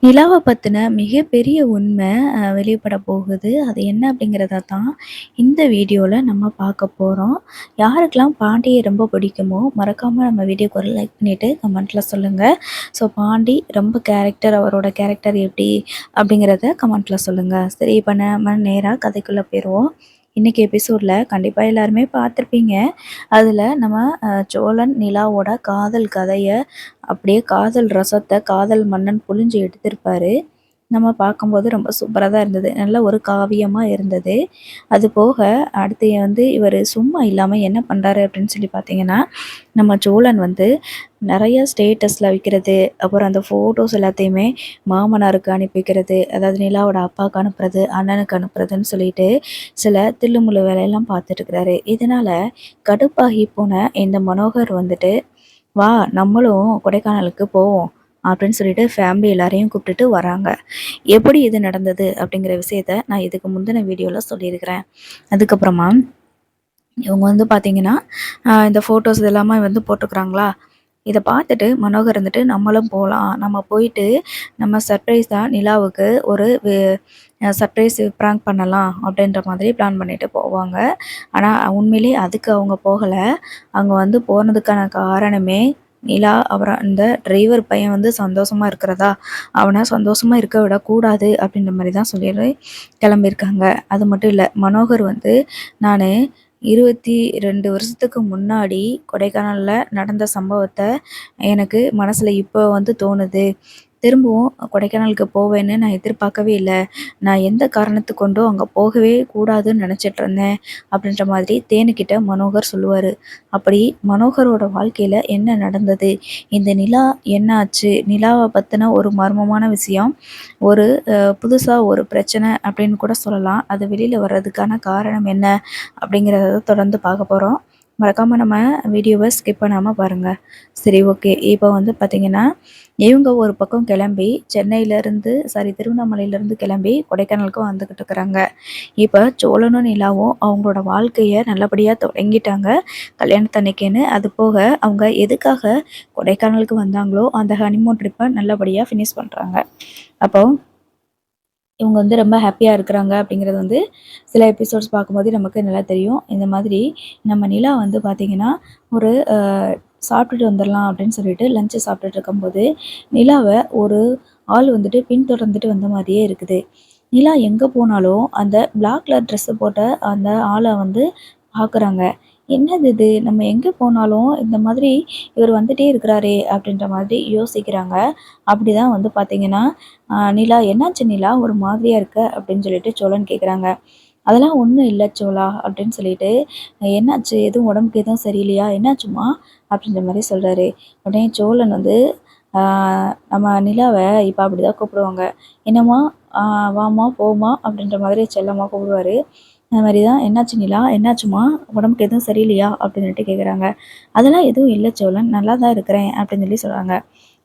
நிலாவ பத்தின மிகப்பெரிய உண்மை வெளிப்பட போகுது. அது என்ன அப்படிங்கிறத தான் இந்த வீடியோல நம்ம பார்க்க போறோம். யாருக்கெல்லாம் பாண்டிய ரொம்ப பிடிக்குமோ, மறக்காம நம்ம வீடியோக்கு ஒரு லைக் பண்ணிட்டு கமெண்ட்ல சொல்லுங்க. ஸோ பாண்டி ரொம்ப அவரோட கேரக்டர் எப்படி அப்படிங்கிறத கமெண்ட்ல சொல்லுங்க. சரி, இப்ப நம்ம நேரா கதைக்குள்ள போயிருவோம். இன்னைக்கு எபிசோட்ல கண்டிப்பா எல்லாருமே பார்த்துருப்பீங்க. அதுல நம்ம சோழன் நிலாவோட காதல் கதைய அப்படியே காதல் ரசத்த காதல் மன்னன் புழிஞ்சு எடுத்திருப்பாரு. நம்ம பார்க்கும்போது ரொம்ப சூப்பரா தான் இருந்தது. நல்ல ஒரு காவியமா இருந்தது. அது போக அடுத்து இவரு சும்மா இல்லாம என்ன பண்றாரு அப்படின்னு சொல்லி பார்த்தீங்கன்னா, நம்ம சோழன் நெறைய ஸ்டேட்டஸ்ல வைக்கிறது, அப்புறம் அந்த ஃபோட்டோஸ் எல்லாத்தையுமே மாமனாருக்கு அனுப்பி வைக்கிறது, அதாவது நிலாவோட அப்பாவுக்கு அனுப்புறது, அண்ணனுக்கு அனுப்புறதுன்னு சொல்லிட்டு சில தில்லுமுல்லு வேலையெல்லாம் பார்த்துட்டு இருக்கிறாரு. இதனால கடுப்பாகி போன இந்த மனோகர் "வா நம்மளும் கொடைக்கானலுக்கு போவோம்" அப்படின்னு சொல்லிட்டு ஃபேமிலி எல்லாரையும் கூப்பிட்டுட்டு வராங்க. எப்படி இது நடந்தது அப்படிங்கிற விஷயத்த நான் இதுக்கு முந்தின வீடியோல சொல்லியிருக்கிறேன். அதுக்கப்புறமா இவங்க பார்த்தீங்கன்னா, இந்த ஃபோட்டோஸ் இதெல்லாமே போட்டுருக்குறாங்களா, இத பார்த்துட்டு மனோகர் நம்மளும் போலாம். நம்ம போயிட்டு நம்ம சர்ப்ரைஸா நிலாவுக்கு ஒரு சர்ப்ரைஸ் பிராங்க் பண்ணலாம் அப்படின்ற மாதிரி பிளான் பண்ணிட்டு போவாங்க. ஆனா உண்மையிலேயே அதுக்கு அவங்க போகல. அவங்க போனதுக்கான காரணமே நிலா அப்புறம் அந்த டிரைவர் பையன் சந்தோஷமா இருக்கிறதா, அவன சந்தோஷமா இருக்க விடக்கூடாது அப்படின்ற மாரி தான் சொல்லி கிளம்பியிருக்காங்க. அது மட்டும் இல்ல, மனோகர் நானு 22 வருஷத்துக்கு முன்னாடி கொடைக்கானல்ல நடந்த சம்பவத்த எனக்கு மனசுல இப்போ தோணுது. திரும்பவும் கொடைக்கானலுக்கு போவேன்னு நான் எதிர்பார்க்கவே இல்ல. நான் எந்த காரணத்த கொண்டும் அங்க போகவே கூடாதுன்னு நெனச்சிட்டு இருந்தேன். அப்படின்ற மாதிரி தேனுக்கிட்ட மனோகர் சொல்லுவாரு. அப்படி மனோகரோட வாழ்க்கையில என்ன நடந்தது? இந்த நிலா என்ன ஆச்சு? நிலாவ பத்தின ஒரு மர்மமான விஷயம். ஒரு புதுசா ஒரு பிரச்சனை அப்படின்னு கூட சொல்லலாம். அது வெளியில வர்றதுக்கான காரணம் என்ன? அப்படிங்கிறத தொடர்ந்து பார்க்க போறோம். மறக்காம நம்ம வீடியோவ ஸ்கிப் பண்ணாம பாருங்க. சரி, ஓகே. இப்போ பார்த்தீங்கன்னா, இவங்க ஒரு பக்கம் கிளம்பி திருவண்ணாமலையிலேருந்து கிளம்பி கொடைக்கானலுக்கு வந்துக்கிட்டு இருக்கிறாங்க. இப்போ சோழனும் நிலாவும் அவங்களோட வாழ்க்கைய நல்லபடியா தொடங்கிட்டாங்க கல்யாணத்தன்னைக்குன்னு. அது போக அவங்க எதுக்காக கொடைக்கானலுக்கு வந்தாங்களோ, அந்த ஹனிமூன் ட்ரிப்ப நல்லபடியா ஃபினிஷ் பண்றாங்க. அப்போ இவங்க ரொம்ப ஹாப்பியா இருக்கிறாங்க அப்படிங்கிறது சில எபிசோட்ஸ் பார்க்கும்போது நமக்கு நல்லா தெரியும். இந்த மாதிரி நம்ம நிலா பார்த்தீங்கன்னா, ஒரு சாப்பிட்டுட்டு வந்துரலாம் அப்படின்னு சொல்லிட்டு லஞ்ச் சாப்பிட்டுட்டு இருக்கும்போது, நிலாவ ஒரு ஆள் பின்தொடர்ந்துட்டு வந்த மாதிரியே இருக்குது. நிலா எங்க போனாலும் அந்த பிளாக் கலர் ட்ரெஸ் போட்ட அந்த ஆள பார்க்குறாங்க. என்னது இது? நம்ம எங்க போனாலும் இந்த மாதிரி இவர் வந்துட்டே இருக்கிறாரே அப்படின்ற மாதிரி யோசிக்கிறாங்க. அப்படிதான் பார்த்தீங்கன்னா, நிலா, "என்னாச்சு நிலா? ஒரு மாதிரியா இருக்க" அப்படின்னு சொல்லிட்டு சோழன் கேட்குறாங்க. "அதெல்லாம் ஒண்ணும் இல்ல சோழா" அப்படின்னு சொல்லிட்டு, "என்னாச்சு? எதுவும் உடம்புக்கு எதுவும் சரியில்லையா? என்னாச்சும்மா?" அப்படின்ற மாரி சொல்றாரு. உடனே சோழன் ஆ நம்ம நிலாவ இப்ப அப்படிதான் கூப்பிடுவாங்க. "என்னம்மா, ஆ வாம்மா, போம்மா" அப்படின்ற மாதிரி செல்லமா கூப்பிடுவாரு. அந்த மாரி தான், "என்னாச்சு நிலா? என்னாச்சும்மா? உடம்புக்கு எதுவும் சரியில்லையா?" அப்படின்னு சொல்லிட்டு கேட்குறாங்க. "அதெல்லாம் எதுவும் இல்ல சோழன். நல்லா தான் இருக்கிறேன்" அப்படின்னு சொல்லி சொல்றாங்க.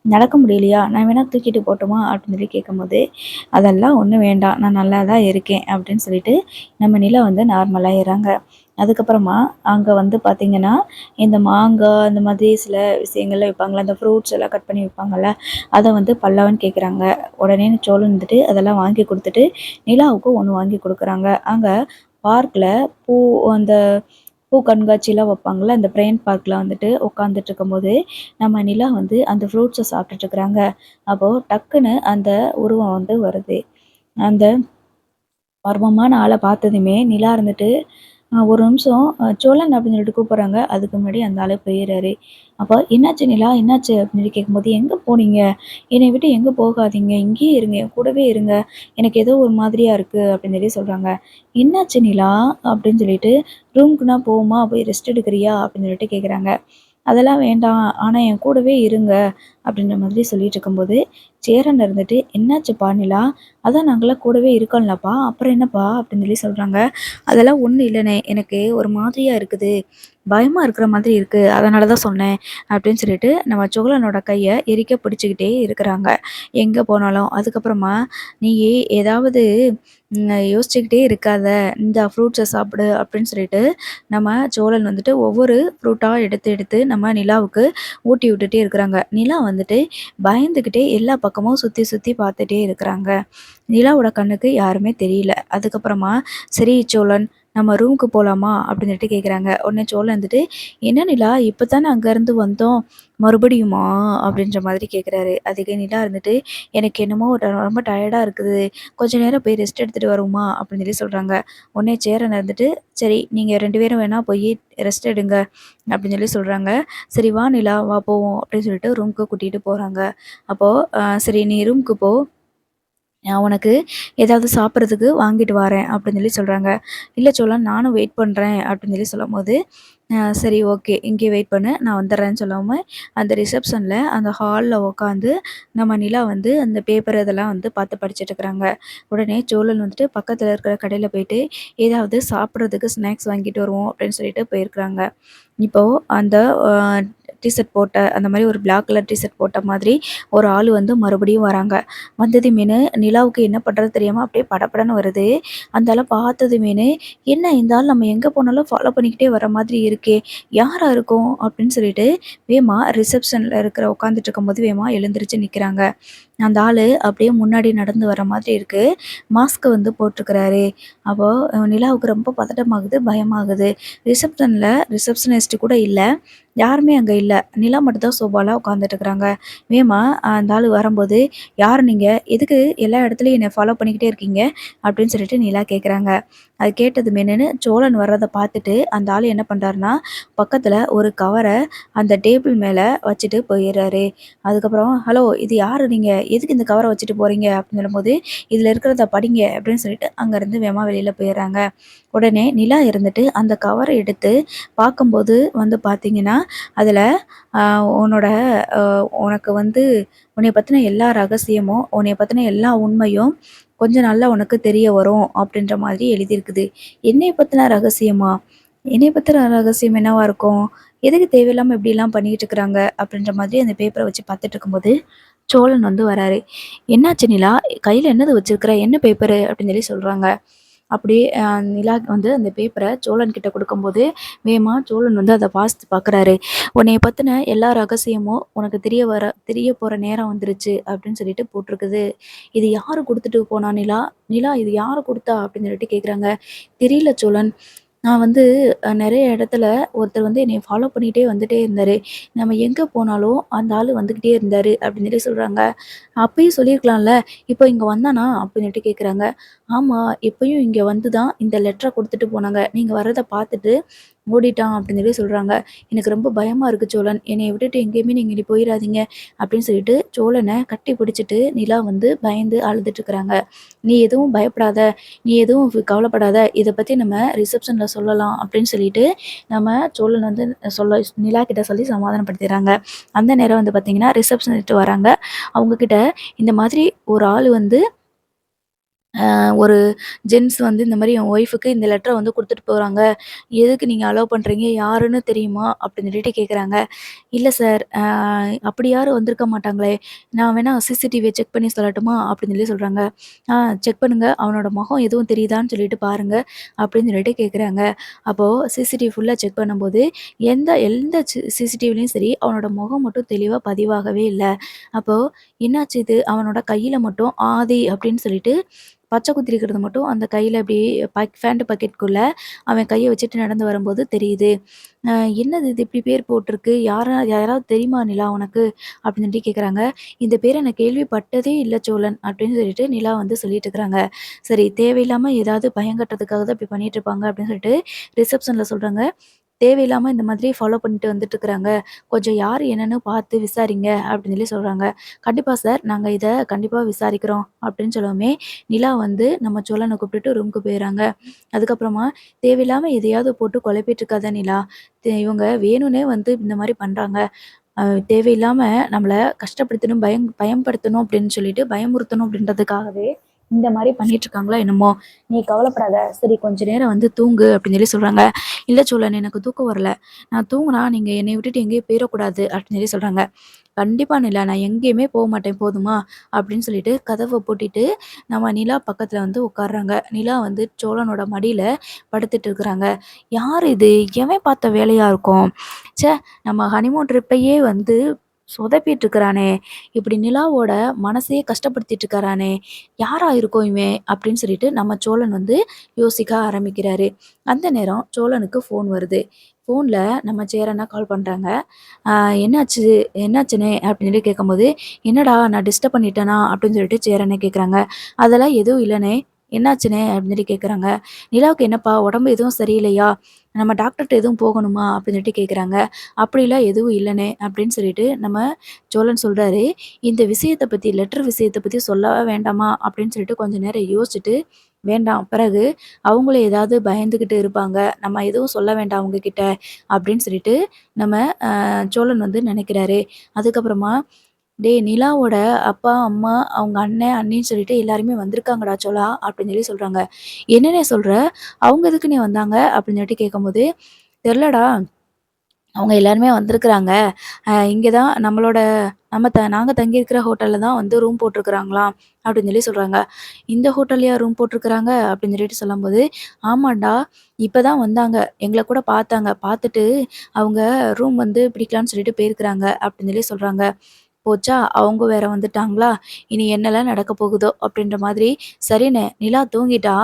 "நடக்க முடியலையா? நான் வேணா தூக்கிட்டு போட்டுமா?" அப்படின்னு சொல்லி கேட்கும்போது, "அதெல்லாம் ஒண்ணும் வேண்டாம். நான் நல்லா தான் இருக்கேன்" அப்படின்னு சொல்லிட்டு நம்ம நிலா நார்மலாயிர்றாங்க. அதுக்கப்புறமா அங்க பார்த்தீங்கன்னா, இந்த மாங்காய் இந்த மாதிரி சில விஷயங்கள்லாம் விப்பாங்கல்ல, அந்த ஃப்ரூட்ஸ் எல்லாம் கட் பண்ணி விப்பாங்கல்ல, அத பல்லவன் கேட்குறாங்க. உடனே சோழன் அதெல்லாம் வாங்கி குடுத்துட்டு, நிலாவுக்கு ஒண்ணு வாங்கி குடுக்குறாங்க. அங்க பார்க்ல பூ அந்த பூ கண்காட்சிலாம் வைப்பாங்கல்ல, அந்த பிரெயின் பார்க்ல உட்காந்துட்டு இருக்கும்போது, நம்ம நிலா அந்த ஃப்ரூட்ஸ சாப்பிட்டுட்டு இருக்கிறாங்க. அப்போ டக்குன்னு அந்த உருவம் வருது. அந்த மர்மமான ஆள பார்த்ததுமே நிலா ஒரு நிமிஷம் சோழன் அப்படின்னு சொல்லிட்டு கூப்பிடுறாங்க. அதுக்கு முன்னாடி அந்த ஆளு போயிறாரு. அப்போ "என்னாச்சு நிலா? என்னாச்சு?" அப்படின்னு சொல்லி கேட்கும்போது, "எங்க போனீங்க? என்னைய விட்டு எங்க போகாதீங்க. இங்கேயே இருங்க. என் கூடவே இருங்க. எனக்கு ஏதோ ஒரு மாதிரியா இருக்கு" அப்படின்னு சொல்லி சொல்றாங்க. "என்னாச்சு நிலா?" அப்படின்னு சொல்லிட்டு, "ரூமுக்குனா போம்மா, போய் ரெஸ்ட் எடுக்கிறியா?" அப்படின்னு சொல்லிட்டு கேட்குறாங்க. "அதெல்லாம் வேண்டாம். ஆனா என் கூடவே இருங்க" அப்படின்ற மாதிரி சொல்லிட்டு இருக்கும்போது, சேரன் "என்னாச்சுப்பா நிலா? அதான் நாங்கலாம் கூடவே இருக்கோம்லப்பா. அப்புறம் என்னப்பா?" அப்படின்னு சொல்லி சொல்றாங்க. "அதெல்லாம் ஒண்ணும் இல்லண்ணே. எனக்கு ஒரு மாதிரியா இருக்குது. பயமா இருக்கிற மாதிரி இருக்கு. அதனால தான் சொன்னேன்" அப்படின்னு சொல்லிட்டு நம்ம சோழனோட கைய இறுக பிடிச்சுக்கிட்டே இருக்கிறாங்க. எங்க போனாலும். அதுக்கப்புறமா, "நீ ஏதாவது யோசிச்சுக்கிட்டே இருக்காத. இந்தா ஃப்ரூட்ஸ சாப்பிடு" அப்படின்னு சொல்லிட்டு நம்ம சோழன் ஒவ்வொரு ஃப்ரூட்டா எடுத்து எடுத்து நம்ம நிலாவுக்கு ஊட்டி விட்டுட்டே இருக்கிறாங்க. நிலா பயந்துக்கிட்டே எல்லா பக்கமும் சுற்றி சுற்றி பார்த்துட்டே இருக்கிறாங்க. நிலாவோட கண்ணுக்கு யாருமே தெரியல. அதுக்கப்புறமா சரி சோழன் நம்ம ரூமுக்கு போகலாமா அப்படின்னு சொல்லிட்டு கேட்குறாங்க. உடனே சோழன் வந்துட்டு என்ன நிலா இப்போ தானே அங்கேருந்து வந்தோம் மறுபடியுமா அப்படின்ற மாதிரி கேட்குறாரு. அதுக்கு நிலா இருந்துட்டு எனக்கு என்னமோ ரொம்ப டயர்டாக இருக்குது, கொஞ்ச நேரம் போய் ரெஸ்ட் எடுத்துகிட்டு வருமா அப்படின்னு சொல்லி சொல்கிறாங்க. உடனே சேரன் இருந்துட்டு சரி நீங்கள் 2 பேரும் வேணால் போய் ரெஸ்ட் எடுங்க அப்படின்னு சொல்லி சொல்கிறாங்க. சரி வா நிலா வா போவோம் அப்படின்னு சொல்லிட்டு ரூமுக்கு கூட்டிகிட்டு போகிறாங்க. அப்போது சரி நீ ரூமுக்கு போ, நான் உனக்கு ஏதாவது சாப்பிட்றதுக்கு வாங்கிட்டு வரேன் அப்படின்னு சொல்லி சொல்கிறாங்க. இல்லை சோழன் நானும் வெயிட் பண்ணுறேன் அப்படின்னு சொல்லி சொல்லும்போது சரி ஓகே இங்கே வெயிட் பண்ணு நான் வந்துடுறேன்னு சொல்லாமல் அந்த ரிசப்ஷனில் அந்த ஹாலில் உட்காந்து நம்ம நிலா வந்து அந்த பேப்பர் இதெல்லாம் வந்து பார்த்து படிச்சுட்டு இருக்கிறாங்க. உடனே சோழன் வந்துட்டு பக்கத்தில் இருக்கிற கடையில் போயிட்டு ஏதாவது சாப்பிட்றதுக்கு ஸ்நாக்ஸ் வாங்கிட்டு வருவோம் அப்படின்னு சொல்லிட்டு போயிருக்கிறாங்க. இப்போது அந்த டிஷர்ட் போட்ட அந்த மாதிரி ஒரு பிளாக் கலர் டிஷர்ட் போட்ட மாதிரி ஒரு ஆள் வந்து மறுபடியும் வராங்க. வந்ததுமேனு நிலாவுக்கு என்ன பண்ணுறது தெரியாமல் அப்படியே படபடன்னு வருது. அந்த ஆளை பார்த்ததுமேனு என்ன இந்த ஆள் நம்ம எங்கே போனாலும் ஃபாலோ பண்ணிக்கிட்டே வர மாதிரி இருக்கே, யாராக இருக்கும் அப்படின்னு சொல்லிட்டு வேமா ரிசப்ஷனில் இருக்கிற உட்காந்துட்டு இருக்கும்போது வேமா எழுந்திரிச்சு நிற்கிறாங்க. அந்த ஆள் அப்படியே முன்னாடி நடந்து வர மாதிரி இருக்குது. மாஸ்க் வந்து போட்டிருக்கிறாரு. அப்போது நிலாவுக்கு ரொம்ப பதட்டமாகுது, பயமாகுது. ரிசப்ஷனிஸ்ட் கூட இல்லை, யாருமே அங்கே இல்லை. நிலா மட்டும் தான் சோபாவில் உட்காந்துட்டுருக்குறாங்க. வேமா அந்த ஆள் வரும்போது யார் நீங்கள், எதுக்கு எல்லா இடத்துலையும் என்னை ஃபாலோ பண்ணிக்கிட்டே இருக்கீங்க அப்படின்னு சொல்லிட்டு நிலா கேட்குறாங்க. அது கேட்டதுமே என்னென்னு சோழன் வர்றதை பார்த்துட்டு அந்த ஆள் என்ன பண்ணுறாருனா பக்கத்தில் ஒரு கவரை அந்த டேபிள் மேலே வச்சுட்டு போயிடுறாரு. அதுக்கப்புறம் ஹலோ இது யார், நீங்கள் எதுக்கு இந்த கவரை வச்சுட்டு போகிறீங்க அப்படின்னு சொல்லும்போது இதில் இருக்கிறத படிங்க அப்படின்னு சொல்லிட்டு அங்கேருந்து வேமா வெளியில் போயிடுறாங்க. உடனே நிலா இருந்துட்டு அந்த கவரை எடுத்து பார்க்கும்போது வந்து பார்த்திங்கன்னா அதில் உன்னோட உனக்கு வந்து உன்னை பற்றின எல்லா ரகசியமும் உன்னை பற்றின எல்லா உண்மையும் கொஞ்ச நாளில் உனக்கு தெரிய வரும் அப்படின்ற மாதிரி எழுதியிருக்குது. என்னை பற்றின ரகசியமா, என்னை பற்றின ரகசியம் என்னவா இருக்கும், எதுக்கு தேவையில்லாமல் இப்படிலாம் பண்ணிக்கிட்டு இருக்கிறாங்க அப்படின்ற மாதிரி அந்த பேப்பரை வச்சு பார்த்துட்டு இருக்கும்போது சோழன் வந்து வராரு. என்னாச்சு நிலா, கையில் என்னது வச்சிருக்கிற, என்ன பேப்பரு அப்படின்னு சொல்லி சொல்கிறாங்க. அப்படியே நிலா வந்து அந்த பேப்பரை சோழன் கிட்ட கொடுக்கும்போது வேமா சோழன் வந்து அதை வாசித்து பார்க்குறாரு. உன்னைய பற்றின எல்லா ரகசியமும் உனக்கு தெரிய போகிற நேரம் வந்துருச்சு அப்படின்னு சொல்லிட்டு போட்டிருக்குது. இது யார் கொடுத்துட்டு போனா நிலா, நிலா இது யார் கொடுத்தா அப்படின்னு சொல்லிட்டு கேட்குறாங்க. தெரியல சோழன், நான் வந்து நிறைய இடத்துல ஒருத்தர் வந்து என்னை ஃபாலோ பண்ணிகிட்டே வந்துட்டே இருந்தார், நம்ம எங்கே போனாலும் அந்த ஆள் வந்துக்கிட்டே இருந்தார் அப்படின்னு சொல்லி சொல்கிறாங்க. அப்பயும் சொல்லியிருக்கலாம்ல, இப்போ இங்கே வந்தானா அப்படின்னுட்டு கேட்குறாங்க. ஆமாம் இப்பயும் இங்கே வந்து தான் இந்த லெட்டரை கொடுத்துட்டு போனாங்க, நீங்கள் வர்றதை பார்த்துட்டு ஓடிட்டான் அப்படின்னு சொல்லி சொல்கிறாங்க. எனக்கு ரொம்ப பயமாக இருக்குது சோழன், என்னை விட்டுட்டு எங்கேயுமே நீங்கள் இப்படி போயிடாதீங்க அப்படின்னு சொல்லிட்டு சோழனை கட்டி பிடிச்சிட்டு நிலா வந்து பயந்து அழுதுட்டுருக்குறாங்க. நீ எதுவும் பயப்படாத, நீ எதுவும் கவலைப்படாத, இதை பற்றி நம்ம ரிசப்ஷனில் சொல்லலாம் அப்படின்னு சொல்லிட்டு நம்ம சோழன் வந்து நிலா கிட்ட சொல்லி சமாதானப்படுத்திடுறாங்க. அந்த நேரம் வந்து பார்த்திங்கன்னா ரிசப்ஷனிஸ்ட் வராங்க. அவங்கக்கிட்ட இந்த மாதிரி ஒரு ஆள் வந்து ஒரு ஜென்ஸ் வந்து இந்த மாதிரி என் ஒய்ஃபுக்கு இந்த லெட்டரை வந்து கொடுத்துட்டு போகிறாங்க, எதுக்கு நீங்கள் அலோவ் பண்ணுறீங்க, யாருன்னு தெரியுமா அப்படின்னு சொல்லிட்டு கேட்குறாங்க. இல்லை சார் அப்படி யாரும் வந்திருக்க மாட்டாங்களே, நான் வேணால் சிசிடிவியை செக் பண்ணி சொல்லட்டுமா அப்படின்னு சொல்லி சொல்கிறாங்க. செக் பண்ணுங்கள், அவனோட முகம் எதுவும் தெரியுதான்னு சொல்லிட்டு பாருங்கள் அப்படின்னு சொல்லிட்டு கேட்குறாங்க. அப்போது சிசிடிவி ஃபுல்லாக செக் பண்ணும்போது எந்த எந்த சிசிடிவிலையும் சரி அவனோட முகம் மட்டும் தெளிவாக பதிவாகவே இல்லை. அப்போது என்னாச்சு இது, அவனோட கையில் மட்டும் ஆதி அப்படின்னு சொல்லிட்டு பச்சை குத்திருக்கிறது மட்டும் அந்த கையில் அப்படியே பேண்ட் பாக்கெட்டுக்குள்ளே அவன் கையை வச்சுட்டு நடந்து வரும்போது தெரியுது. என்னது இது இப்படி பேர் போட்டிருக்கு, யாராவது தெரியுமா நிலா உனக்கு அப்படின்னு சொல்லி கேட்குறாங்க. இந்த பேரை நான் கேள்விப்பட்டதே இல்லை சோழன் அப்படின்னு சொல்லிட்டு நிலா வந்து சொல்லிட்டு இருக்கிறாங்க. சரி தேவையில்லாமல் ஏதாவது பயங்கட்டுறதுக்காக தான் இப்படி பண்ணிட்டு இருப்பாங்க அப்படின்னு சொல்லிட்டு ரிசப்ஷனில் சொல்கிறாங்க. தேவையில்லாமல் இந்த மாதிரி ஃபாலோ பண்ணிட்டு வந்துட்டுருக்குறாங்க, கொஞ்சம் யார் என்னென்னு பார்த்து விசாரிங்க அப்படின்னு சொல்லி சொல்கிறாங்க. கண்டிப்பாக சார், நாங்கள் இதை கண்டிப்பாக விசாரிக்கிறோம் அப்படின்னு சொல்லவுமே நிலா வந்து நம்ம சோழனை கூப்பிட்டுட்டு ரூமுக்கு போயிடறாங்க. அதுக்கப்புறமா தேவையில்லாமல் எதையாவது போட்டு குழப்பிட்டு இருக்காத நிலா, இவங்க வேணும்னே வந்து இந்த மாதிரி பண்ணுறாங்க, தேவையில்லாமல் நம்மளை கஷ்டப்படுத்தணும் பயம்படுத்தணும் அப்படின்னு சொல்லிட்டு பயமுறுத்தணும் அப்படின்றதுக்காகவே இந்த மாதிரி பண்ணிட்டு இருக்காங்களோ என்னமோ, நீ கவலைப்படாத, சரி கொஞ்ச நேரம் வந்து தூங்கு அப்படின்னு சொல்லி சொல்கிறாங்க. இல்லை சோழன் எனக்கு தூக்கம் வரல, நான் தூங்குனா நீங்கள் என்னை விட்டுட்டு எங்கேயும் போயிடக்கூடாது அப்படின்னு சொல்லி சொல்கிறாங்க. கண்டிப்பாக நிலா, நான் எங்கேயுமே போக மாட்டேன் போதுமா அப்படின்னு சொல்லிட்டு கதவை பூட்டிட்டு நம்ம நிலா பக்கத்தில் வந்து உட்காடுறாங்க. நிலா வந்து சோழனோட மடியில் படுத்துட்டு இருக்கிறாங்க. யார் இது, எவன் பார்த்த வேலையாக இருக்கும், ச்சே நம்ம ஹனிமூன் ட்ரிப்பையே வந்து சொதப்பிட்டு இருக்கிறானே! இப்படி நிலாவோட மனசையே கஷ்டப்படுத்திட்டு இருக்கிறானே! யாரா இருக்கும் இவன்? அப்படின்னு சொல்லிட்டு நம்ம சோழன் வந்து யோசிக்க ஆரம்பிக்கிறாரு. அந்த நேரம் சோழனுக்கு ஃபோன் வருது. ஃபோன்ல நம்ம சேரண்ணா கால் பண்றாங்க. "ஆ என்னாச்சு? என்னாச்சுண்ணே?" அப்படின்னு சொல்லி கேட்கும்போது, "என்னடா நான் டிஸ்டர்ப் பண்ணிட்டேனா?" அப்படின்னு சொல்லிட்டு சேரண்ண கேட்குறாங்க. "அதெல்லாம் எதுவும் இல்லண்ணே. என்னாச்சுண்ணே?" அப்படின்னு சொல்லி கேட்குறாங்க. "நிலாவுக்கு என்னப்பா உடம்பு எதுவும் சரியில்லையா? நம்ம டாக்டர்ட்ட எதுவும் போகணுமா?" அப்படின்னு சொல்லிட்டு கேட்குறாங்க. "அப்படிலாம் எதுவும் இல்லண்ணே" அப்படின்னு சொல்லிட்டு நம்ம சோழன் சொல்றாரு. "இந்த விஷயத்த பத்தி லெட்டர் விஷயத்த பத்தி சொல்லவா வேண்டாமா?" அப்படின்னு சொல்லிட்டு கொஞ்ச நேரம் யோசிச்சுட்டு, "வேண்டாம். பிறகு அவங்களும் ஏதாவது பயந்துகிட்டு இருப்பாங்க. நம்ம எதுவும் சொல்ல வேண்டாம் அவங்க கிட்ட." அப்படின்னு சொல்லிட்டு நம்ம சோழன் வந்து நினைக்கிறாரு. அதுக்கப்புறமா, "டேய் நிலாவோட அப்பா, அம்மா, அவங்க அண்ணன், அண்ணின்னு சொல்லிட்டு எல்லாருமே வந்திருக்காங்கடா சோழா" அப்படின்னு சொல்லி சொல்றாங்க. "என்னண்ணே சொல்ற? அவங்க எதுக்குண்ணே வந்தாங்க?" அப்படின்னு சொல்லிட்டு கேட்கும்போது, "தெரிலடா. அவங்க எல்லாருமே வந்திருக்கிறாங்க. இங்க தான் நம்மளோட நாங்க தங்கியிருக்கிற ஹோட்டல்ல தான் வந்து ரூம் போட்டிருக்கிறாங்களாம்." அப்படின்னு சொல்லி சொல்றாங்க. "இந்த ஹோட்டல்லயா ரூம் போட்டிருக்கிறாங்க?" அப்படின்னு சொல்லிட்டு சொல்லும்போது, "ஆமான்டா. இப்ப தான் வந்தாங்க. எங்கள கூட பார்த்தாங்க. பார்த்துட்டு அவங்க ரூம் வந்து பிடிக்கலான்னு சொல்லிட்டு போயிருக்கிறாங்க." அப்படின்னு சொல்லி சொல்றாங்க. போச்சா, அவங்க வேற வந்துட்டாங்களா? இனி என்னலாம் நடக்க போகுதோ! அப்டின்ற மாதிரி, சரிண்ணே, நிலா தூங்கிட்டா,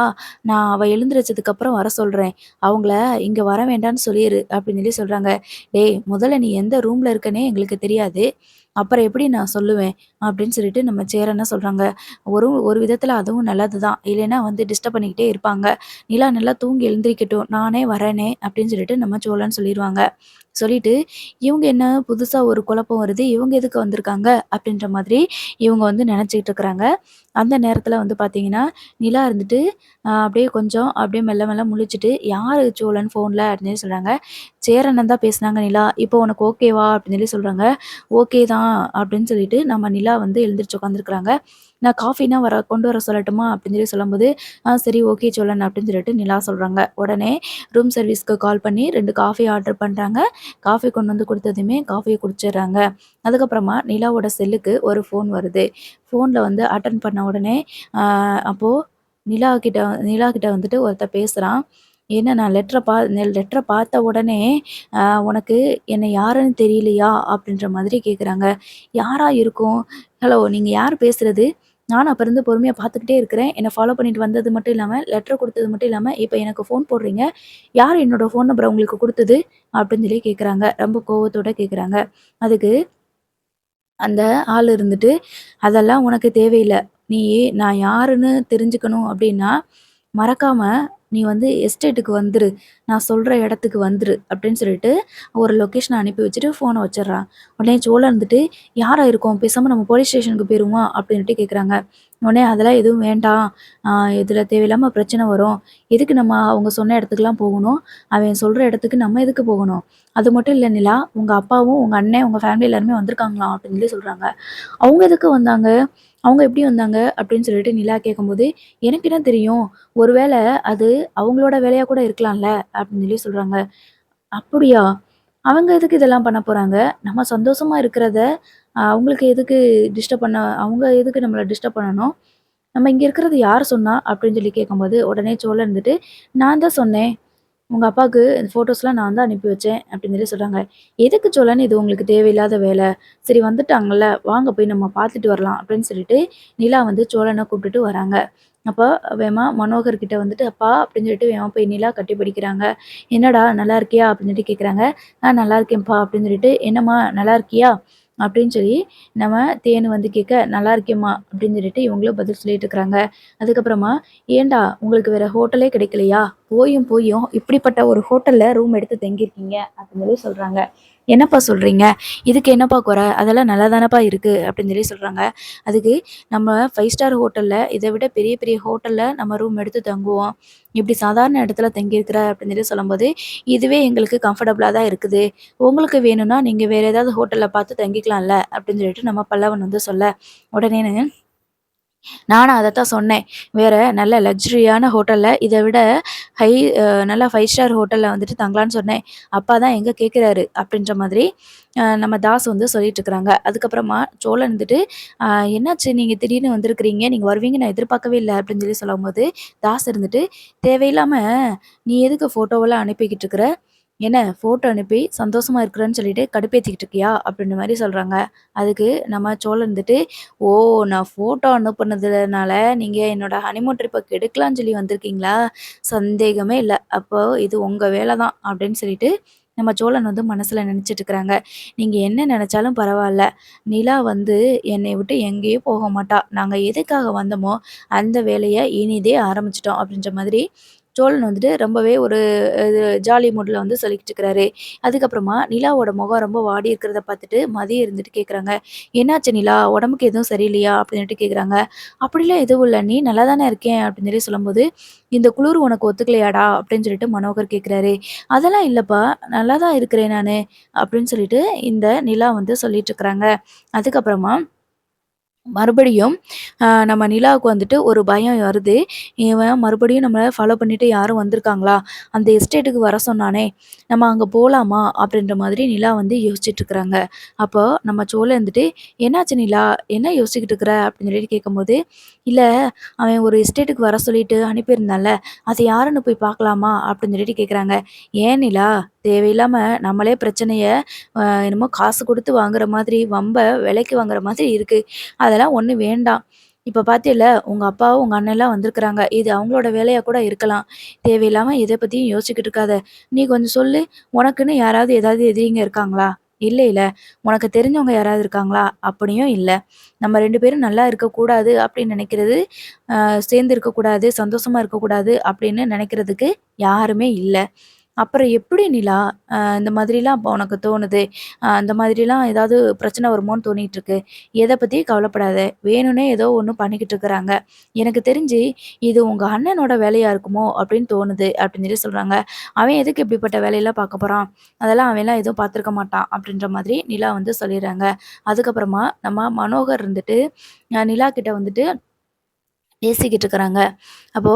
நான் அவ எழுந்திரிச்சதுக்கு அப்புறம் வர சொல்றேன். அவங்கள இங்க வர வேண்டான்னு சொல்லிரு அப்டின்னு சொல்லி சொல்றாங்க. டேய் முதல்ல நீ எந்த ரூம்ல இருக்கன்னே எங்களுக்கு தெரியாது. அப்புறம் எப்படி நான் சொல்லுவேன்? அப்டின்னு சொல்லிட்டு நம்ம சேரன்ன சொல்றாங்க. ஒரு ஒரு விதத்தில அதுவும் நல்லது தான். இல்லைன்னா வந்து டிஸ்டர்ப் பண்ணிக்கிட்டே இருப்பாங்க. நிலா நல்லா தூங்கி எழுந்திரிக்கட்டும். நானே வரேனே அப்டின்னு சொல்லிட்டு நம்ம சோழன் சொல்லிருவாங்க. சொல்லிட்டு, இவங்க என்ன புதுசா ஒரு குழப்பம் வருது. இவங்க எதுக்கு வந்திருக்காங்க? அப்படின்ற மாதிரி இவங்க வந்து நெனச்சுக்கிட்டு இருக்கிறாங்க. அந்த நேரத்தில வந்து பார்த்தீங்கன்னா, நிலா இருந்துட்டு அப்படியே கொஞ்சம் அப்படியே மெல்ல மெல்ல முழிச்சுட்டு, "யாரு சோழன் ஃபோன்ல?" அப்படின்னு சொல்லி சொல்றாங்க. "சேரண்ணன் தான் பேசுனாங்க நிலா. இப்போ உனக்கு ஓகேவா?" அப்படின்னு சொல்லி சொல்றாங்க. "ஓகே தான்" அப்படின்னு சொல்லிட்டு நம்ம நிலா வந்து எழுந்திரிச்சு உட்காந்துருக்காங்க. "நான் காஃபினா கொண்டு வர சொல்லட்டுமா?" அப்படின்னு சொல்லி சொல்லும்போது, சரி ஓகே சோழன்" அப்படின்னு சொல்லிட்டு நிலா சொல்றாங்க. உடனே ரூம் சர்வீஸ்க்கு கால் பண்ணி 2 காஃபி ஆர்டர் பண்றாங்க. காஃபி கொண்டு வந்து குடுத்ததுமே காஃபிய குடிச்சிடுறாங்க. அதுக்கப்புறமா நிலாவோட செல்லுக்கு ஒரு ஃபோன் வருது. ஃபோன்ல வந்து அட்டெண்ட் பண்ண உடனே, அ அப்போ நிலா கிட்ட வந்துட்டு ஒருத்தன் பேசுறான். "என்ன நான் லெட்டர பார்த்த உடனே, அ உனக்கு என்ன யாருன்னு தெரியலையா?" அப்படின்ற மாதிரி கேட்குறாங்க. யாரா இருக்கும்? ஹலோ நீங்க யார் பேசுறது? நானும் அப்ப இருந்து பொறுமையா பார்த்துக்கிட்டே இருக்கிறேன். என்ன ஃபாலோ பண்ணிட்டு வந்தது மட்டும் இல்லாம, லெட்டர் குடுத்தது மட்டும் இல்லாம, இப்ப எனக்கு ஃபோன் போடுறீங்க. யார் என்னோட ஃபோன் நம்பர உங்களுக்கு குடுத்தது? அப்படின்னு சொல்லி கேட்குறாங்க. ரொம்ப கோவத்தோட கேட்குறாங்க. அதுக்கு அந்த ஆள் இருந்துட்டு, "அதெல்லாம் உனக்கு தேவையில்ல. நீ நான் யாருன்னு தெரிஞ்சுக்கணும் அப்படின்னா, மறக்காம நீ வந்து எஸ்டேட்டுக்கு வந்துரு. நான் சொல்ற இடத்துக்கு வந்துரு." அப்படின்னு சொல்லிட்டு ஒரு லொகேஷன அனுப்பி வச்சுட்டு ஃபோன வச்சுடுறான். உடனே சோளன் இருந்துட்டு, "யாரா இருக்கும்? பேசாம நம்ம போலீஸ் ஸ்டேஷனுக்கு போயிருவோமா?" அப்படின்ட்டு கேட்குறாங்க. உடனே "அதெல்லாம் எதுவும் வேண்டாம். அ இதில தேவையில்லாம பிரச்சனை வரும். எதுக்கு நம்ம அவங்க சொன்ன இடத்துக்குலாம் போகணும்? அவன் சொல்ற இடத்துக்கு நம்ம எதுக்கு போகணும்? அது மட்டும் இல்ல நிலா, உங்க அப்பாவும், உங்க அண்ணன், உங்க ஃபேமிலி எல்லாருமே வந்திருக்காங்களாம்." அப்படின்னு சொல்லி சொல்றாங்க. "அவங்க எதுக்கு வந்தாங்க? அவங்க எப்படி வந்தாங்க?" அப்படின்னு சொல்லிட்டு நிலா கேட்கும்போது, "எனக்கு என்ன தெரியும்? ஒருவேள அது அவங்களோட வேலையா கூட இருக்கலாம்ல." அப்படின்னு சொல்லி சொல்றாங்க. "அப்படியா? அவங்க எதுக்கு இதெல்லாம் பண்ண போறாங்க? நம்ம சந்தோஷமா இருக்கிறத, அவங்களுக்கு எதுக்கு அவங்க எதுக்கு நம்மள டிஸ்டர்ப் பண்ணணும்? நம்ம இங்க இருக்கிறது யார் சொன்னா?" அப்படின்னு சொல்லி கேட்கும்போது, உடனே சோழன் இருந்துட்டு, "நான் தான் சொன்னேன். உங்க அப்பாவுக்கு இந்த ஃபோட்டோஸ்லாம் நான் தான் அனுப்பி வச்சேன்." அப்படின்னு சொல்லி சொல்றாங்க. "எதுக்கு சோழன் இது உங்களுக்கு தேவையில்லாத வேல? சரி வந்துட்டாங்கல்ல, வாங்க போய் நம்ம பார்த்துட்டு வரலாம்." அப்படின்னு சொல்லிட்டு நிலா வந்து சோழன கூப்பிட்டுட்டு வராங்க. அப்ப வேகமா மனோகர் கிட்ட வந்துட்டு, "அப்பா" அப்படின்னு சொல்லிட்டு வேகமா போய் நிலா கட்டி பிடிக்கிறாங்க. "என்னடா நல்லா இருக்கியா?" அப்படின்னு சொல்லிட்டு கேட்குறாங்க. நல்லா இருக்கேன்ப்பா" அப்படின்னு சொல்லிட்டு, "என்னம்மா நல்லா இருக்கியா?" அப்படின்னு சொல்லி நம்ம தேனு வந்து கேட்க, "நல்லா இருக்கேன்ம்மா" அப்படின்னு சொல்லிட்டு இவங்களும் பதில் சொல்லிட்டு இருக்கிறாங்க. அதுக்கப்புறமா, "ஏன்டா உங்களுக்கு வேற ஹோட்டலே கிடைக்கலையா? போயும் போயும் இப்படிப்பட்ட ஒரு ஹோட்டல்ல ரூம் எடுத்து தங்கியிருக்கீங்க" அப்படின்னு சொல்லி சொல்றாங்க. "என்னப்பா சொல்றீங்க? இதுக்கு என்னப்பா குறை? அதெல்லாம் நல்லா தானப்பா இருக்கு" அப்படின்னு சொல்லி சொல்றாங்க. அதுக்கு நம்ம 5 ஸ்டார் ஹோட்டல்ல இத விட பெரிய பெரிய ஹோட்டல்ல நம்ம ரூம் எடுத்து தங்குவோம். இப்படி சாதாரண இடத்துல தங்கியிருக்கிற அப்படின்னு சொல்லி சொல்லும்போது, "இதுவே எங்களுக்கு கம்ஃபர்டபுளா தான் இருக்குது. உங்களுக்கு வேணும்னா நீங்க வேற ஏதாவது ஹோட்டல்ல பார்த்து தங்கிக்கலாம்ல" அப்படின்னு சொல்லிட்டு நம்ம பல்லவன் வந்து சொல்ல, உடனே நானும் அதத்தான் சொன்னேன். வேற நல்ல லக்ஸரியான ஹோட்டல்ல இத விட ஹை நல்லா 5 ஸ்டார் ஹோட்டல்ல வந்துட்டு தங்கலான்னு சொன்னேன். அப்பா தான் எங்க கேட்குறாரு அப்படின்ற மாதிரி நம்ம தாஸ் வந்து சொல்லிட்டுருக்காங்க. அதுக்கப்புறமா சோழன் இருந்துட்டு, "அ என்னாச்சு நீங்க திடீர்னு வந்திருக்கிறீங்க? நீங்க வருவீங்கன்னு நான் எதிர்பார்க்கவே இல்ல." அப்படின்னு சொல்லி சொல்லும்போது, தாஸ் இருந்துட்டு, "தேவையில்லாம நீ எதுக்கு ஃபோட்டோவெல்லாம் அனுப்பிக்கிட்டு இருக்கிற? "என்ன ஃபோட்டோ அனுப்பி சந்தோஷமா இருக்கிறேன்னு சொல்லிட்டு கடுப்பேத்திக்கிட்டு இருக்கியா?" அப்படின்ற மாரி சொல்றாங்க. அதுக்கு நம்ம சோழன் இருந்துட்டு, "ஓ! நான் ஃபோட்டோ அனுப்புனதுனால நீங்க என்னோட ஹனிமூன் ட்ரிப்ப கெடுக்கலான்னு சொல்லி வந்திருக்கீங்களா? சந்தேகமே இல்ல. அப்போ இது உங்க வேல தான்." அப்படின்னு சொல்லிட்டு நம்ம சோழன் வந்து மனசுல நெனச்சுட்டு இருக்கிறாங்க. "நீங்க என்ன நெனச்சாலும் பரவால்ல. நிலா வந்து என்னைய விட்டு எங்கேயும் போக மாட்டா. நாங்க எதுக்காக வந்தோமோ, அந்த வேலைய இனிதே ஆரம்பிச்சுட்டோம்." அப்படின்ற மாதிரி சோழன் வந்துட்டு ரொம்பவே ஒரு ஜாலி மூட்ல வந்து சொல்லிக்கிட்டு இருக்கிறாரு. அதுக்கப்புறமா நிலாவோட முகம் ரொம்ப வாடி இருக்கிறத பார்த்துட்டு மதி இருந்துட்டு கேட்குறாங்க, "என்னாச்சு நிலா? உடம்புக்கு எதுவும் சரியில்லையா?" அப்படின்னுட்டு கேட்குறாங்க. "அப்படிலாம் எதுவும் இல்ல. நீ நல்லா தானே இருக்கேன்." அப்படின்னு சொல்லி சொல்லும்போது, "இந்த குளிர் உனக்கு ஒத்துக்கலையாடா?" அப்படின்னு சொல்லிட்டு மனோகர் கேட்குறாரு. "அதெல்லாம் இல்லப்பா. நல்லா தான் இருக்கிறேன் நானு." அப்படின்னு சொல்லிட்டு இந்த நிலா வந்து சொல்லிட்டு இருக்கிறாங்க. அதுக்கப்புறமா மறுபடியும் நம்ம நிலாவுக்கு வந்துட்டு ஒரு பயம் வருது. இவன் மறுபடியும் நம்மள ஃபாலோ பண்ணிட்டு யாரும் வந்திருக்காங்களா? அந்த எஸ்டேட்டுக்கு வர சொன்னானே! நம்ம அங்க போலாமா? அப்படின்ற மாதிரி நிலா வந்து யோசிச்சுட்ருக்குறாங்க. அப்போ நம்ம சோலை வந்துட்டு, "என்னாச்சு நிலா? என்ன யோசிச்சுக்கிட்டு இருக்கிற?" அப்படின்னு சொல்லிட்டு கேட்கும்போது, "இல்ல அவன் ஒரு எஸ்டேட்டுக்கு வர சொல்லிட்டு அனுப்பியிருந்தான்ல, அது யாருன்னு போய் பார்க்கலாமா?" அப்படின்னு சொல்லிட்டு கேட்குறாங்க. "ஏன் நிலா? தேவையில்லாம நம்மளே பிரச்சனைய என்னமோ காசு குடுத்து வாங்குற மாதிரி, வம்ப விலைக்கு வாங்குற மாதிரி இருக்கு. அதெல்லாம் ஒண்ணும் வேண்டாம். இப்ப பாத்தியல்ல, உங்க அப்பாவும், உங்க அண்ணன்லாம் வந்திருக்கிறாங்க. இது அவங்களோட வேலையா கூட இருக்கலாம். தேவையில்லாம எத பத்தியும் யோசிச்சுக்கிட்டு இருக்காத. நீ கொஞ்சம் சொல்லு, உனக்குன்னு யாராவது ஏதாவது எதிரிங்க இருக்காங்களா? இல்லைல. உனக்கு தெரிஞ்சவங்க யாராவது இருக்காங்களா? அப்படியும் இல்ல. நம்ம 2 பேரும் நல்லா இருக்கக்கூடாது அப்படின்னு நினைக்கிறது, சேர்ந்து இருக்கக்கூடாது, சந்தோஷமா இருக்கக்கூடாது அப்படின்னு நினைக்கிறதுக்கு யாருமே இல்ல. அப்புறம் எப்படி நிலா இந்த மாதிரிலாம் அப்போ உனக்கு தோணுது? அந்த மாதிரிலாம் ஏதாவது பிரச்சனை வருமோன்னு தோணிட்டுருக்கு. எத பத்தியும் கவலைப்படாத. வேணும்னே ஏதோ ஒண்ணு பண்ணிக்கிட்டு இருக்கிறாங்க. எனக்கு தெரிஞ்சு இது உங்க அண்ணனோட வேலையா இருக்குமோ அப்படின்னு தோணுது அப்படின்னு சொல்லி சொல்றாங்க. அவன் எதுக்கு இப்படிப்பட்ட வேலையெல்லாம் பார்க்க போறான்? அதெல்லாம் அவன்லாம் எதுவும் பார்த்துருக்க மாட்டான் அப்படின்ற மாதிரி நிலா வந்து சொல்லிடுறாங்க. அதுக்கப்புறமா நம்ம மனோகர் இருந்துட்டு நிலா கிட்ட வந்துட்டு பேசிக்கிட்டு இருக்கிறாங்க. அப்போ,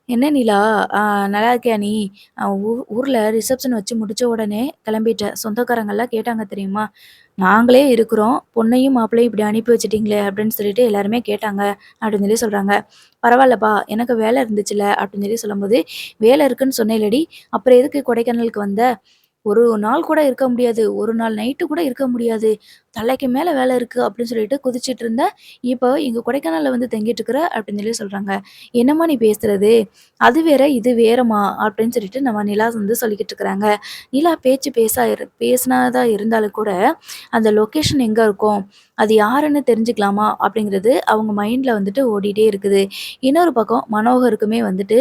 "என்ன நிலா, அ நல்லா இருக்கியா நீ? ஊர்ல ரிசப்ஷன் வச்சு முடிச்ச உடனே கிளம்பிட்ட. சொந்தக்காரங்கலாம் கேட்டாங்க தெரியுமா? நாங்களே இருக்கிறோம். பொண்ணையும் மாப்பிள்ளையும் இப்படி அனுப்பி வச்சுட்டீங்களே!" அப்படின்னு சொல்லிட்டு எல்லாருமே கேட்டாங்க. அப்படின்னு சொல்லி சொல்றாங்க. "பரவால்லப்பா, எனக்கு வேலை இருந்துச்சுல்ல." அப்படின்னு சொல்லி சொல்லும்போது, "வேலை இருக்குன்னு சொன்னேல்லடி, அப்புறம் எதுக்கு கொடைக்கானலுக்கு வந்த?" ஒரு நாள் கூட இருக்க முடியாது. ஒரு நாள் நைட்டு கூட இருக்க முடியாது. தலைக்கு மேல வேலை இருக்கு அப்படின்னு சொல்லிட்டு குதிச்சிட்டு இருந்த. இப்போ இங்க கொடைக்கானல்ல வந்து தங்கிட்டு இருக்கிற அப்படின்னு சொல்லி சொல்றாங்க. "என்னம்மா நீ பேசுறது? அது வேற, இது வேறம்மா" அப்படின்னு சொல்லிட்டு நம்ம நிலா வந்து சொல்லிக்கிட்டு இருக்கிறாங்க. நிலா பேச்சு பேசினதா இருந்தாலும் கூட, அந்த லொகேஷன் எங்க இருக்கும்? அது யாருன்னு தெரிஞ்சுக்கலாமா? அப்படிங்கிறது அவங்க மைண்ட்ல வந்துட்டு ஓடிட்டே இருக்குது. இன்னொரு பக்கம் மனோகருக்குமே வந்துட்டு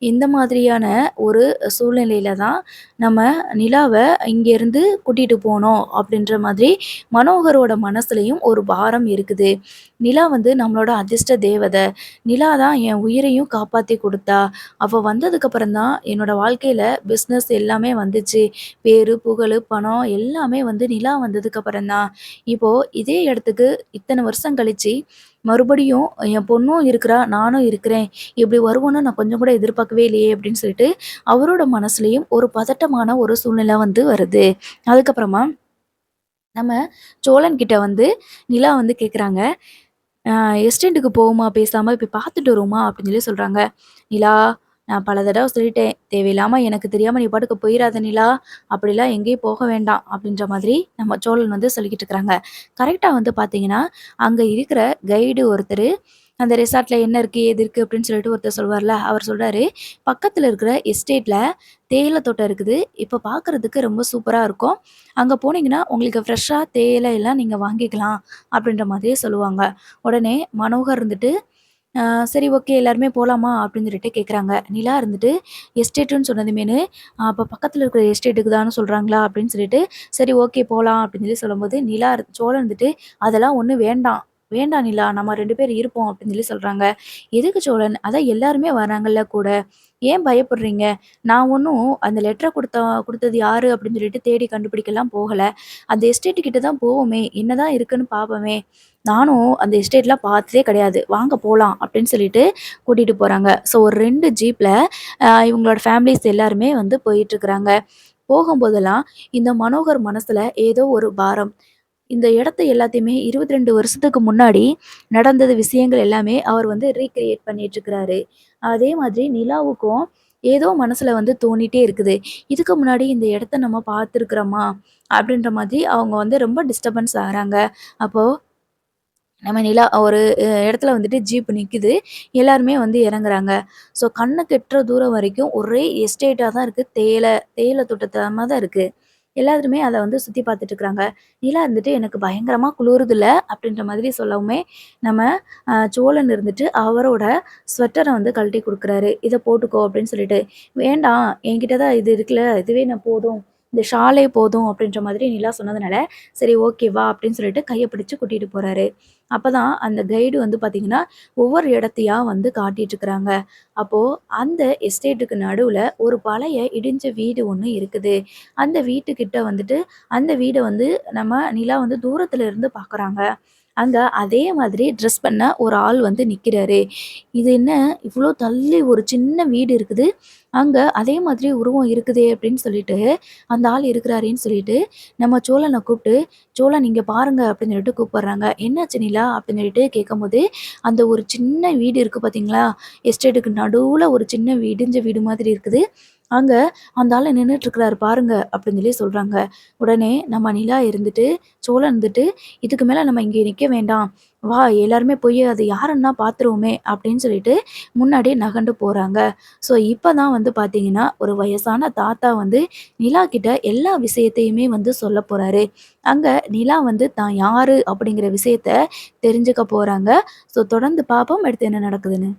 இந்த மாதிரியான ஒரு சூழ்நிலையில தான் நம்ம நிலாவ இங்கேருந்து கூட்டிட்டு போனோம் அப்படின்ற மாதிரி மனோகரோட மனசுலயும் ஒரு பாரம் இருக்குது. நிலா வந்து நம்மளோட அதிர்ஷ்ட தேவத. நிலா தான் என் உயிரையும் காப்பாத்தி குடுத்தா. அவ வந்ததுக்கப்புறம் தான் என்னோட வாழ்க்கையில பிஸ்னஸ் எல்லாமே வந்துச்சு. பேரு, புகழு, பணம் எல்லாமே வந்து நிலா வந்ததுக்கப்புறம் தான். இப்போ இதே இடத்துக்கு இத்தன வருஷம் கழிச்சு மறுபடியும் என் பொண்ணும் இருக்கிறா, நானும் இருக்கிறேன். இப்படி வருவோன்னு நான் கொஞ்சம் கூட எதிர்பார்க்கவே இல்லையே அப்படின்னு சொல்லிட்டு, அவரோட மனசுலயும் ஒரு பதட்டமான ஒரு சூழ்நிலை வந்து வருது. அதுக்கப்புறமா நம்ம சோழன் கிட்ட வந்து நிலா வந்து கேட்குறாங்க, "அ எஸ்டேட்டுக்கு போவோமா பேசாம போய் பார்த்துட்டு வருவோமா?" அப்படின்னு சொல்லி சொல்றாங்க. "நிலா, நான் பல தடவ சொல்லிட்டேன். தேவையில்லாம எனக்கு தெரியாம நீ பாட்டுக்கு போயிறாத நிலா. அப்படிலாம் எங்கேயும் போக வேண்டாம்." அப்படின்ற மாதிரி நம்ம சோழன் வந்து சொல்லிக்கிட்டு இருக்கிறாங்க. கரெக்ட்டா வந்து பார்த்தீங்கன்னா, அங்க இருக்கிற கைடு ஒருத்தரு அந்த ரெசார்ட்ல என்ன இருக்கு? ஏது இருக்கு? அப்படின்னு சொல்லிட்டு ஒருத்தர் சொல்வார்ல, அவர் சொல்றாரு, "பக்கத்துல இருக்கிற எஸ்டேட்ல தேயிலை தோட்டம் இருக்குது. இப்ப பார்க்கறதுக்கு ரொம்ப சூப்பரா இருக்கும். அங்க போனீங்கன்னா, உங்களுக்கு ஃப்ரெஷ்ஷா தேயிலை எல்லாம் நீங்க வாங்கிக்கலாம்." அப்படின்ற மாதிரி சொல்லுவாங்க. உடனே மனோகர் இருந்துட்டு, "அ சரி ஓகே எல்லாருமே போலாமா?" அப்படின்னு சொல்லிட்டு கேட்குறாங்க. நிலா இருந்துட்டு, எஸ்டேட்டுன்னு சொன்னதுமேனு, அப்ப பக்கத்துல இருக்கிற எஸ்டேட்டுக்கு தான்னு சொல்றாங்களா?" அப்படின்னு சொல்லிட்டு, "சரி ஓகே போலாம்." அப்படின்னு சொல்லி சொல்லும்போது, சோழன் இருந்துட்டு, "அதெல்லாம் ஒண்ணும் வேண்டாம். வேண்டாம் நிலா. நம்ம 2 பேர் இருப்போம்." அப்படின்னு சொல்லி சொல்றாங்க. "எதுக்கு சோழன்? அதான் எல்லாருமே வராங்கல்ல கூட. ஏன் பயப்படுறீங்க? நான் ஒண்ணும் அந்த லெட்டர குடுத்தது யாரு அப்படின்னு சொல்லிட்டு தேடி கண்டுபிடிக்கலாம் போகல. அந்த எஸ்டேட் கிட்ட தான் போவோமே. என்னதான் இருக்குன்னு பார்ப்போமே. நானும் அந்த எஸ்டேட்லாம் பார்த்ததே கிடையாது. வாங்க போலாம்." அப்படின்னு சொல்லிட்டு கூட்டிட்டு போறாங்க. ஸோ ஒரு 2 ஜீப்ல இவங்களோட ஃபேமிலிஸ் எல்லாருமே வந்து போயிட்டுருக்காங்க. போகும்போதெல்லாம் இந்த மனோகர் மனசுல ஏதோ ஒரு பாரம். இந்த இடத்த எல்லாத்தையுமே 22 வருஷத்துக்கு முன்னாடி நடந்தது விஷயங்கள் எல்லாமே அவர் வந்து ரீகிரியேட் பண்ணிட்டுருக்கிறாரு. அதே மாதிரி நிலாவுக்கும் ஏதோ மனசுல வந்து தோணிட்டே இருக்குது. இதுக்கு முன்னாடி இந்த இடத்த நம்ம பார்த்துருக்குறோமா? அப்படின்ற மாதிரி அவங்க வந்து ரொம்ப டிஸ்டர்பன்ஸ் ஆகுறாங்க. அப்போ நம்ம நிலா ஒரு இடத்துல வந்துட்டு ஜீப் நிக்குது. எல்லாருமே வந்து இறங்குறாங்க. ஸோ கண்ணுக்கு எட்டுற தூரம் வரைக்கும் ஒரே எஸ்டேட்டா தான் இருக்கு. தேயிலை தோட்டத்தமா தான் இருக்கு. எல்லாருமே அத வந்து சுத்தி பார்த்துட்டு இருக்கிறாங்க. நிலா இருந்துட்டு "எனக்கு பயங்கரமா குளுருதுல்ல" அப்படின்ற மாதிரி சொல்லவுமே, நம்ம சோழன் இருந்துட்டு அவரோட ஸ்வெட்டர வந்து கழட்டி குடுக்குறாரு. "இத போட்டுக்கோ" அப்படின்னு சொல்லிட்டு. "வேண்டாம் என்கிட்ட தான் இது இருக்குல்ல, இதுவே நான் போதும். இந்த ஷாலே போதும்" அப்படின்ற மாதிரி நிலா சொன்னதுனால, "சரி ஓகே வா" அப்படின்னு சொல்லிட்டு கைய பிடிச்சு கூட்டிட்டு போறாரு. அப்பதான் அந்த கைடு வந்து பார்த்தீங்கன்னா, ஒவ்வொரு இடத்தையா வந்து காட்டிட்டு இருக்கிறாங்க. அப்போ அந்த எஸ்டேட்டுக்கு நடுவுல ஒரு பழைய இடிஞ்ச வீடு ஒண்ணு இருக்குது. அந்த வீட்டுக்கிட்ட வந்துட்டு அந்த வீட வந்து நம்ம நிலா வந்து தூரத்துல இருந்து பார்க்குறாங்க. அங்க அதே மாதிரி ட்ரெஸ் பண்ண ஒரு ஆள் வந்து நிக்கிறாரு. இது என்ன இவ்ளோ தள்ளி ஒரு சின்ன வீடு இருக்குது. அங்க அதே மாதிரி உருவம் இருக்குதே அப்படின்னு சொல்லிட்டு, அந்த ஆள் இருக்கிறாரேன்னு சொல்லிட்டு, நம்ம சோழன கூப்பிட்டு, "சோழன் இங்க பாருங்க" அப்படின்னு சொல்லிட்டு கூப்பிடுறாங்க. "என்னாச்சு நிலா?" அப்படின்னு சொல்லிட்டு கேட்கும்போது, அந்த ஒரு சின்ன வீடு இருக்கு பார்த்தீங்களா? எஸ்டேட்டுக்கு நடுவுல ஒரு சின்ன இடிஞ்ச வீடு மாதிரி இருக்குது. அங்க அந்த ஆளு நின்னுட்டுருக்கிறாரு பாருங்க அப்படின்னு சொல்லி சொல்றாங்க. உடனே நம்ம நிலா இருந்துட்டு, சோழன் இருந்துட்டு, "இதுக்கு மேல நம்ம இங்க நிக்க வேண்டாம். வா எல்லாருமே போய் அது யாருன்னு தான் பார்த்துருவோமே" அப்படின்னு சொல்லிட்டு முன்னாடியே நகண்டு போறாங்க. ஸோ இப்ப தான் வந்து பார்த்தீங்கன்னா, ஒரு வயசான தாத்தா வந்து நிலா கிட்ட எல்லா விஷயத்தையுமே வந்து சொல்லப் போறாரு. அங்க நிலா வந்து தான் யாரு அப்படிங்கிற விஷயத்த தெரிஞ்சுக்க போறாங்க. ஸோ தொடர்ந்து பார்ப்போம் அடுத்து என்ன நடக்குதுன்னு.